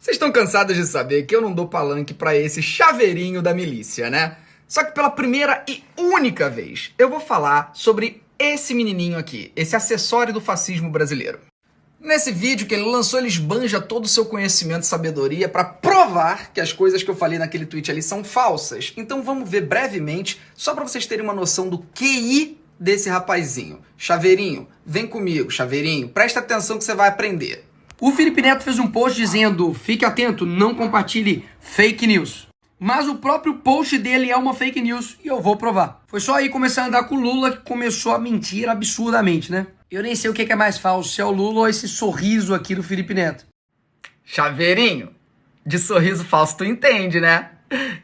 Vocês estão cansados de saber que eu não dou palanque pra esse chaveirinho da milícia, né? Só que pela primeira e única vez, eu vou falar sobre esse menininho aqui, esse acessório do fascismo brasileiro. Nesse vídeo que ele lançou, ele esbanja todo o seu conhecimento e sabedoria pra provar que as coisas que eu falei naquele tweet ali são falsas. Então vamos ver brevemente, só pra vocês terem uma noção do QI desse rapazinho. Chaveirinho, vem comigo, chaveirinho, presta atenção que você vai aprender. O Felipe Neto fez um post dizendo: fique atento, não compartilhe fake news. Mas o próprio post dele é uma fake news e eu vou provar. Foi só aí começar a andar com o Lula que começou a mentir absurdamente, né? Eu nem sei o que é mais falso, se é o Lula ou esse sorriso aqui do Felipe Neto. Chaveirinho, de sorriso falso tu entende, né?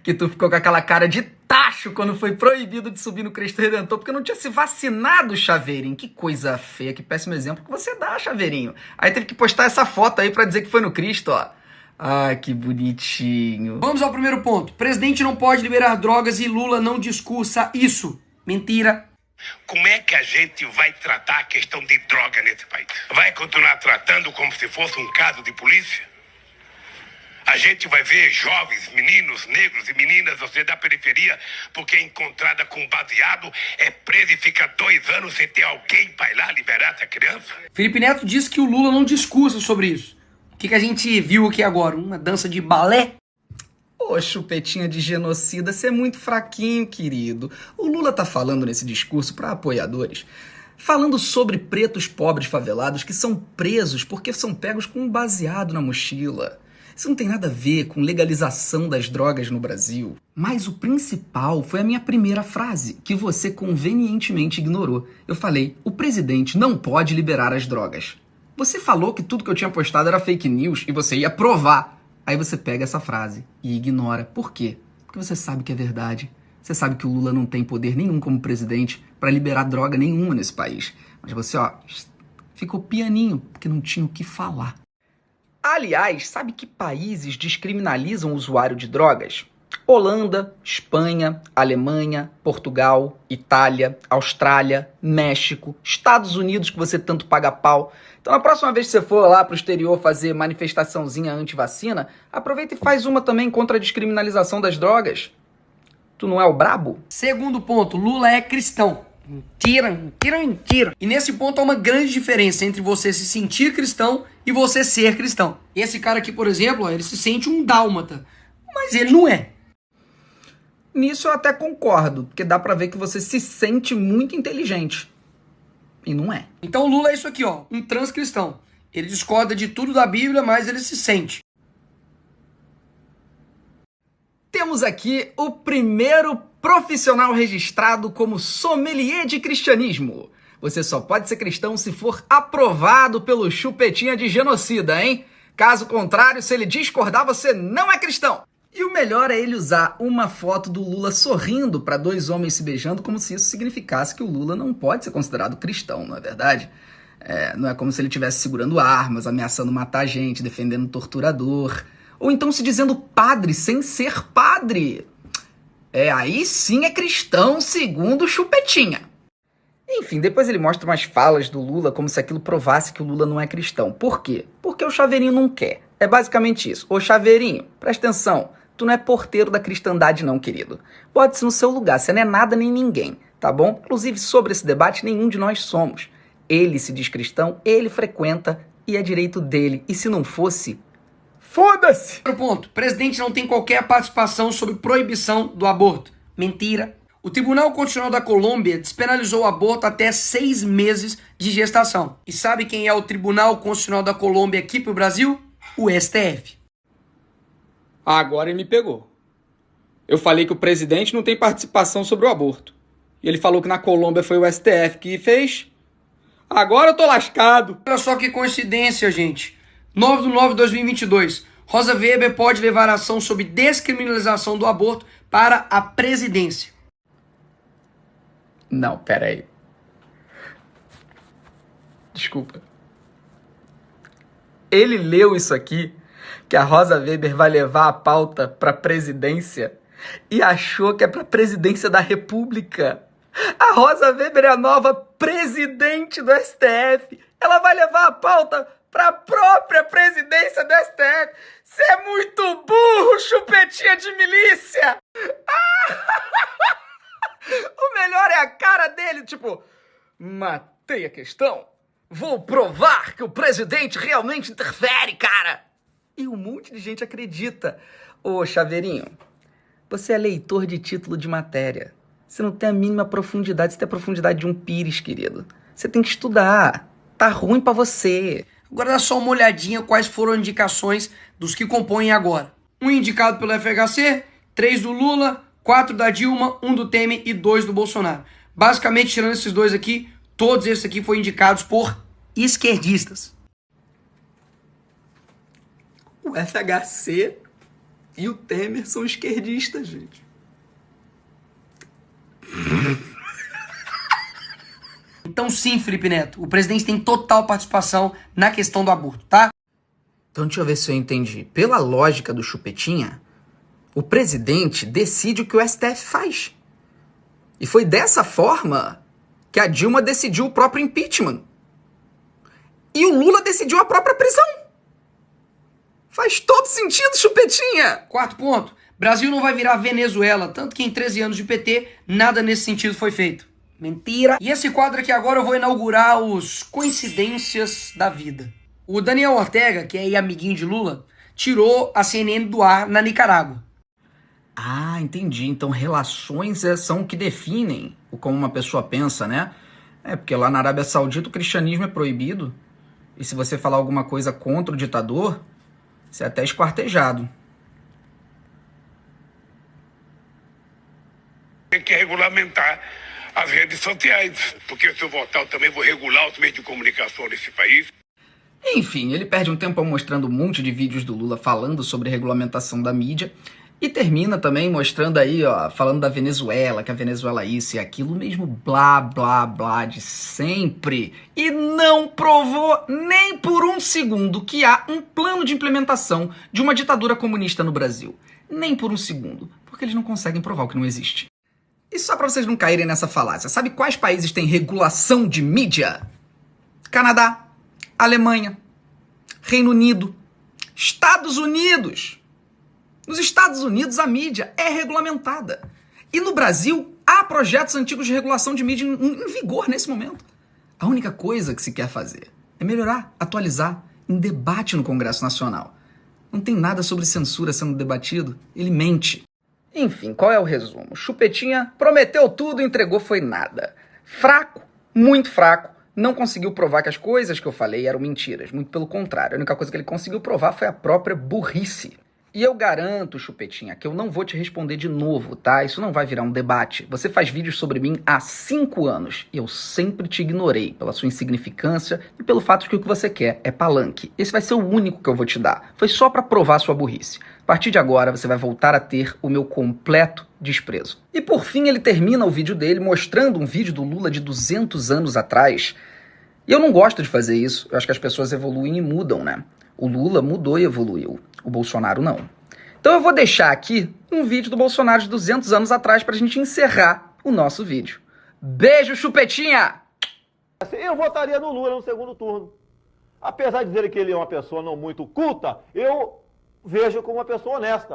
Que tu ficou com aquela cara de tacho quando foi proibido de subir no Cristo Redentor porque não tinha se vacinado, chaveirinho. Que coisa feia, que péssimo exemplo que você dá, chaveirinho. Aí teve que postar essa foto aí pra dizer que foi no Cristo, ó. Ai, que bonitinho. Vamos ao primeiro ponto. Presidente não pode liberar drogas e Lula não discursa isso. Mentira. Como é que a gente vai tratar a questão de droga nesse país? Vai continuar tratando como se fosse um caso de polícia? A gente vai ver jovens, meninos, negros e meninas, você da periferia, porque é encontrada com baseado, é presa e fica 2 anos sem ter alguém para ir lá liberar essa criança? Felipe Neto disse que o Lula não discursa sobre isso. O que a gente viu aqui agora? Uma dança de balé? Ô, chupetinha de genocida, você é muito fraquinho, querido. O Lula tá falando nesse discurso para apoiadores, falando sobre pretos pobres favelados que são presos porque são pegos com um baseado na mochila. Isso não tem nada a ver com legalização das drogas no Brasil. Mas o principal foi a minha primeira frase, que você convenientemente ignorou. Eu falei: o presidente não pode liberar as drogas. Você falou que tudo que eu tinha postado era fake news e você ia provar. Aí você pega essa frase e ignora. Por quê? Porque você sabe que é verdade. Você sabe que o Lula não tem poder nenhum como presidente para liberar droga nenhuma nesse país. Mas você, ó, ficou pianinho, porque não tinha o que falar. Aliás, sabe que países descriminalizam o usuário de drogas? Holanda, Espanha, Alemanha, Portugal, Itália, Austrália, México, Estados Unidos, que você tanto paga pau. Então, na próxima vez que você for lá pro exterior fazer manifestaçãozinha anti-vacina, aproveita e faz uma também contra a descriminalização das drogas. Tu não é o brabo? Segundo ponto, Lula é cristão. Mentira, mentira, mentira. E nesse ponto há uma grande diferença entre você se sentir cristão e você ser cristão. Esse cara aqui, por exemplo, ele se sente um dálmata, mas ele não é. Nisso eu até concordo, porque dá pra ver que você se sente muito inteligente. E não é. Então Lula é isso aqui, ó, um transcristão. Ele discorda de tudo da Bíblia, mas ele se sente. Temos aqui o primeiro profissional registrado como sommelier de cristianismo. Você só pode ser cristão se for aprovado pelo chupetinha de genocida, hein? Caso contrário, se ele discordar, você não é cristão. E o melhor é ele usar uma foto do Lula sorrindo para 2 homens se beijando, como se isso significasse que o Lula não pode ser considerado cristão, não é verdade? Não é como se ele estivesse segurando armas, ameaçando matar gente, defendendo torturador, ou então se dizendo padre sem ser padre. Aí sim é cristão, segundo o chupetinha. Enfim, depois ele mostra umas falas do Lula como se aquilo provasse que o Lula não é cristão. Por quê? Porque o chaveirinho não quer. É basicamente isso. Ô chaveirinho, presta atenção. Tu não é porteiro da cristandade não, querido. Bote-se no seu lugar, você não é nada nem ninguém, tá bom? Inclusive, sobre esse debate, nenhum de nós somos. Ele se diz cristão, ele frequenta e é direito dele. E se não fosse, foda-se! Outro ponto, o presidente não tem qualquer participação sobre proibição do aborto. Mentira. O Tribunal Constitucional da Colômbia despenalizou o aborto até 6 meses de gestação. E sabe quem é o Tribunal Constitucional da Colômbia aqui pro Brasil? O STF. Agora ele me pegou. Eu falei que o presidente não tem participação sobre o aborto. E ele falou que na Colômbia foi o STF que fez. Agora eu tô lascado. Olha só que coincidência, gente. 9/9/2022. Rosa Weber pode levar ação sobre descriminalização do aborto para a presidência. Não, pera aí. Desculpa. Ele leu isso aqui, que a Rosa Weber vai levar a pauta pra presidência, e achou que é pra presidência da República. A Rosa Weber é a nova presidente do STF. Ela vai levar a pauta para a própria presidência do STF. Você é muito burro, chupetinha de milícia! O melhor é a cara dele, tipo, matei a questão. Vou provar que o presidente realmente interfere, cara. E um monte de gente acredita. Ô, Chaveirinho, você é leitor de título de matéria. Você não tem a mínima profundidade, você tem a profundidade de um pires, querido. Você tem que estudar. Tá ruim pra você. Agora dá só uma olhadinha quais foram as indicações dos que compõem agora. 1 indicado pelo FHC, 3 do Lula, 4 da Dilma, 1 do Temer e 2 do Bolsonaro. Basicamente, tirando esses dois aqui, todos esses aqui foram indicados por esquerdistas. O FHC e o Temer são esquerdistas, gente. Então sim, Felipe Neto, o presidente tem total participação na questão do aborto, tá? Então deixa eu ver se eu entendi. Pela lógica do Chupetinha, o presidente decide o que o STF faz. E foi dessa forma que a Dilma decidiu o próprio impeachment. E o Lula decidiu a própria prisão. Faz todo sentido, Chupetinha! 4º ponto, Brasil não vai virar Venezuela, tanto que em 13 anos de PT, nada nesse sentido foi feito. Mentira! E esse quadro aqui agora eu vou inaugurar os Coincidências da Vida. O Daniel Ortega, que é aí amiguinho de Lula, tirou a CNN do ar na Nicarágua. Ah, entendi. Então relações são o que definem o como uma pessoa pensa, né? É, porque lá na Arábia Saudita o cristianismo é proibido. E se você falar alguma coisa contra o ditador, você é até esquartejado. Tem que regulamentar as redes sociais, porque se eu votar eu também vou regular os meios de comunicação desse país. Enfim, ele perde um tempão mostrando um monte de vídeos do Lula falando sobre regulamentação da mídia e termina também mostrando aí, ó, falando da Venezuela, que a Venezuela é isso e aquilo, mesmo blá, blá, blá de sempre. E não provou nem por um segundo que há um plano de implementação de uma ditadura comunista no Brasil. Nem por um segundo, porque eles não conseguem provar o que não existe. E só para vocês não caírem nessa falácia, sabe quais países têm regulação de mídia? Canadá, Alemanha, Reino Unido, Estados Unidos. Nos Estados Unidos a mídia é regulamentada. E no Brasil há projetos antigos de regulação de mídia em vigor nesse momento. A única coisa que se quer fazer é melhorar, atualizar, em debate no Congresso Nacional. Não tem nada sobre censura sendo debatido, ele mente. Enfim, qual é o resumo? Chupetinha prometeu tudo e entregou foi nada. Fraco, muito fraco, não conseguiu provar que as coisas que eu falei eram mentiras. Muito pelo contrário, a única coisa que ele conseguiu provar foi a própria burrice. E eu garanto, Chupetinha, que eu não vou te responder de novo, tá? Isso não vai virar um debate. Você faz vídeos sobre mim há 5 anos e eu sempre te ignorei pela sua insignificância e pelo fato de que o que você quer é palanque. Esse vai ser o único que eu vou te dar. Foi só pra provar sua burrice. A partir de agora, você vai voltar a ter o meu completo desprezo. E por fim, ele termina o vídeo dele mostrando um vídeo do Lula de 200 anos atrás. E eu não gosto de fazer isso. Eu acho que as pessoas evoluem e mudam, né? O Lula mudou e evoluiu. O Bolsonaro não. Então eu vou deixar aqui um vídeo do Bolsonaro de 200 anos atrás pra gente encerrar o nosso vídeo. Beijo, Chupetinha! Eu votaria no Lula no segundo turno. Apesar de dizer que ele é uma pessoa não muito culta, eu vejo como uma pessoa honesta.